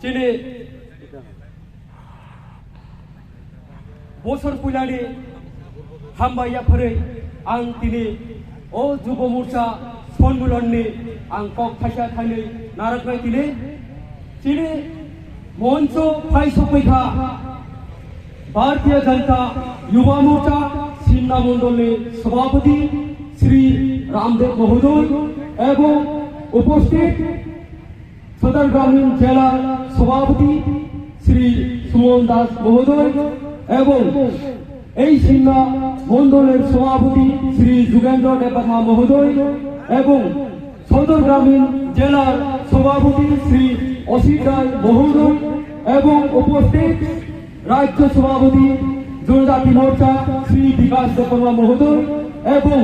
যিনি বছর পুলানি हामबायाफोरै आं दिनै जुब मोर्चा सम्मेलननि आं कक थाइसा थाइनै नारकनाय दिनै मंच फाय सफैखा भारतीय जनता युवा मोर्चा सिमना मंडलनि सभापति श्री रामदेव महोदय एवं उपस्थित सदर ग्रामीण जिला सभापति श्री सुमन दास महोदय एवं सिमना मंडलेर सभापति श्री जुगेंद्र देवबर्मा महोदय एवं सदर ग्रामीण जिलार सभापति श्री असित राय महोदय एवं उपस्थित राज्य सभापति जनजाति मोर्चा श्री विकास देवबर्मा महोदय एवं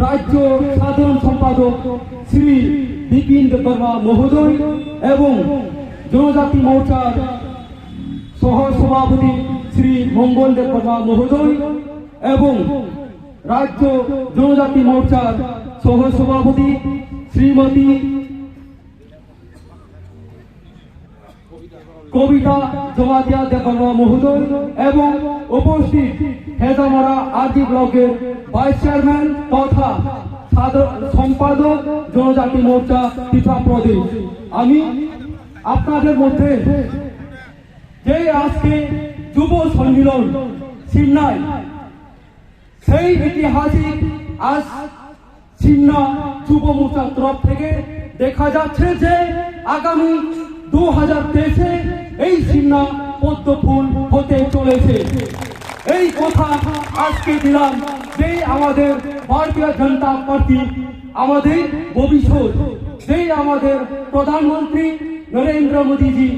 राज्य साधारण सम्पादक श्री बिपिन देवबर्मा महोदय एवं जनजाति मोर्चा सह सभापति श्री मंगल देवबर्मा महोदय एवं राज्य जनजाति मोर्चा सह सभापति श्रीमती कविता जमातिया देवबर्मा महोदय एवं उपस्थित हेजामारा आरडी ब्लकेर वाइस चेयरमैन तथा साधारण सम्पादक जनजाति मोर्चा त्रिपुरा प्रदेश आमी आपनादेर मध्य जे आज के যুব সম্মিলন সিমনায় সেই ঐতিহাসিক আজ সিমনা যুব মোর্চার তরফ থেকে দেখা যাচ্ছে যে আগামী 2023-এ এই সিমনা পদ্মফুল হতে চলেছে। এই কথা আজকে দিলাম যে আমাদের ভারতীয় জনতা পার্টি আমাদের ভবিষ্যৎ, যে আমাদের প্রধানমন্ত্রী নরেন্দ্র মোদীজি